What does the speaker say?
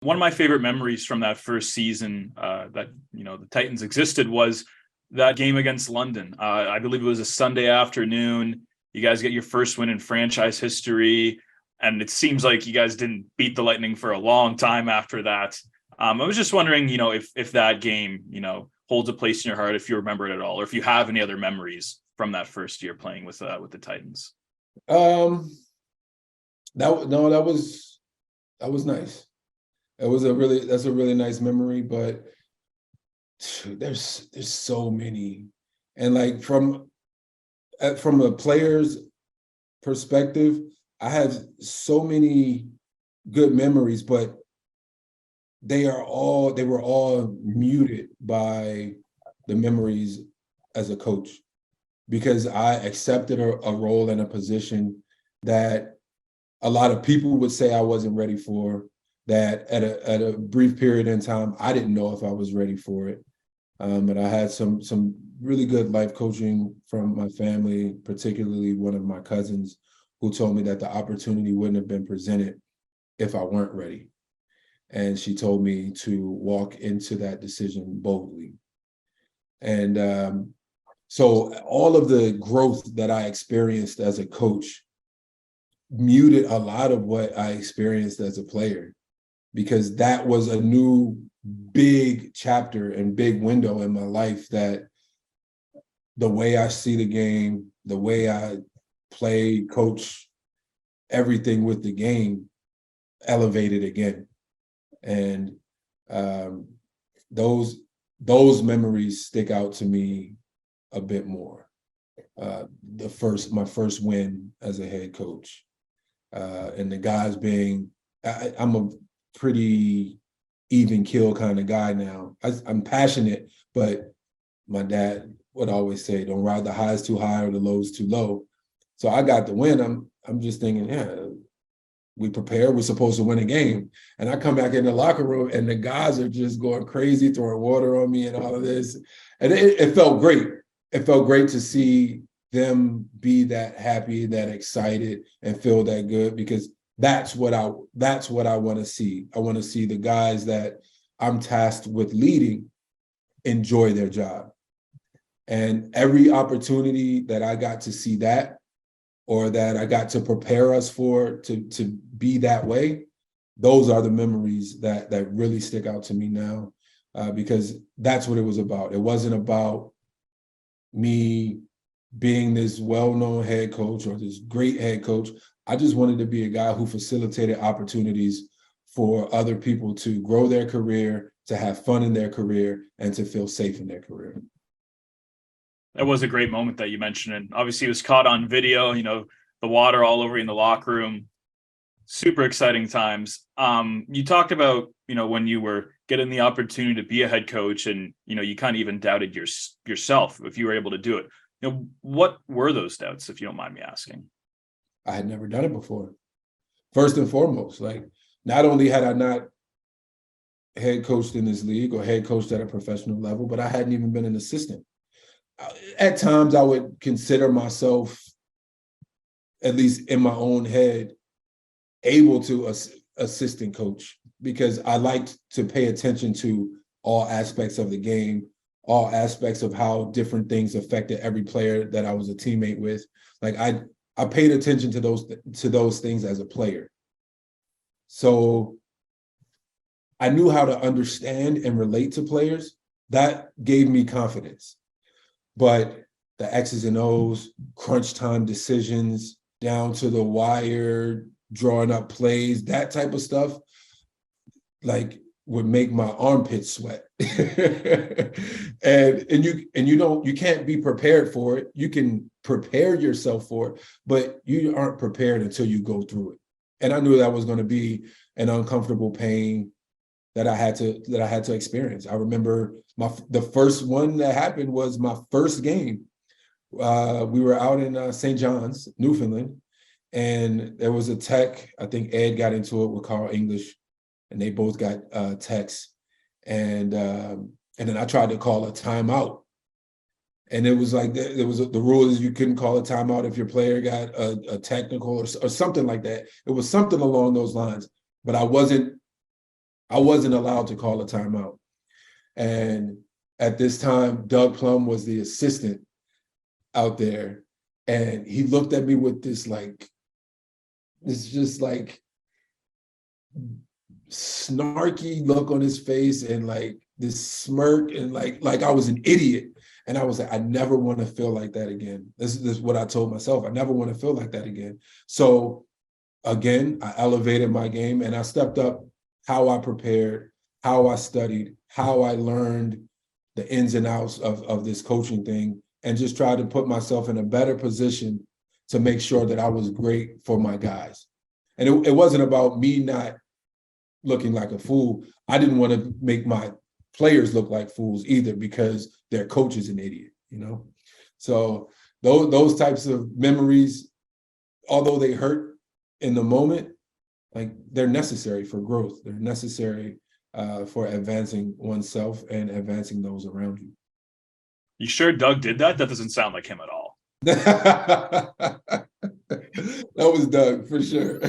One of my favorite memories from that first season that the Titans existed was that game against London. I believe it was a Sunday afternoon. You guys get your first win in franchise history, and it seems like you guys didn't beat the Lightning for a long time after that. I was just wondering, if that game, holds a place in your heart, if you remember it at all, or if you have any other memories from that first year playing with the Titans. That was nice. That's a really nice memory, but there's so many. And like from a player's perspective, I have so many good memories, but they were all muted by the memories as a coach, because I accepted a role and a position that a lot of people would say I wasn't ready for, that at a brief period in time, I didn't know if I was ready for it. But I had some really good life coaching from my family, particularly one of my cousins, who told me that the opportunity wouldn't have been presented if I weren't ready. And she told me to walk into that decision boldly. And so all of the growth that I experienced as a coach muted a lot of what I experienced as a player, because that was a new big chapter and big window in my life, that the way I see the game, the way I play, coach, everything with the game elevated again. And those memories stick out to me a bit more. My first win as a head coach, and the guys I'm a pretty even kill kind of guy now. I'm passionate, but my dad would always say, "Don't ride the highs too high or the lows too low." So I got the win. I'm just thinking, yeah, we prepare. We're supposed to win a game, and I come back in the locker room, and the guys are just going crazy, throwing water on me, and all of this, and it felt great. It felt great to see them be that happy, that excited, and feel that good, because that's what I want to see. I want to see the guys that I'm tasked with leading enjoy their job. And every opportunity that I got to see that, or that I got to prepare us for to be that way, those are the memories that really stick out to me now, because that's what it was about. It wasn't about me being this well-known head coach or this great head coach. I just wanted to be a guy who facilitated opportunities for other people to grow their career, to have fun in their career, and to feel safe in their career. That was a great moment that you mentioned. And obviously it was caught on video, the water all over in the locker room. Super exciting times. You talked about, when you were getting the opportunity to be a head coach, and, you kind of even doubted yourself if you were able to do it. What were those doubts, if you don't mind me asking? I had never done it before. First and foremost, like, not only had I not head coached in this league or head coached at a professional level, but I hadn't even been an assistant. At times I would consider myself, at least in my own head, able to assistant coach, because I liked to pay attention to all aspects of the game, all aspects of how different things affected every player that I was a teammate with. Like I paid attention to those things as a player. So I knew how to understand and relate to players. That gave me confidence. But the X's and O's, crunch time decisions, down to the wire, drawing up plays, that type of stuff, like, would make my armpits sweat. and you can't be prepared for it. You can prepare yourself for it, but you aren't prepared until you go through it. And I knew that was going to be an uncomfortable pain that I had to experience. I remember the first one that happened was my first game. We were out in St. John's, Newfoundland, and there was a tech. I think Ed got into it with Carl English, and they both got texts. And then I tried to call a timeout, and it was like the rule is you couldn't call a timeout if your player got a technical or something like that. It was something along those lines, but I wasn't I wasn't allowed to call a timeout. And at this time, Doug Plum was the assistant out there. And he looked at me with this just like snarky look on his face and like this smirk and like I was an idiot. And I was like, I never want to feel like that again. This is what I told myself. I never want to feel like that again. So again, I elevated my game and I stepped up how I prepared, how I studied, how I learned the ins and outs of this coaching thing, and just tried to put myself in a better position to make sure that I was great for my guys. And it wasn't about me not looking like a fool. I didn't want to make my players look like fools either, because their coach is an idiot, you know? So those types of memories, although they hurt in the moment, like they're necessary for growth. They're necessary for advancing oneself and advancing those around you. You sure Doug did that? That doesn't sound like him at all. That was Doug for sure.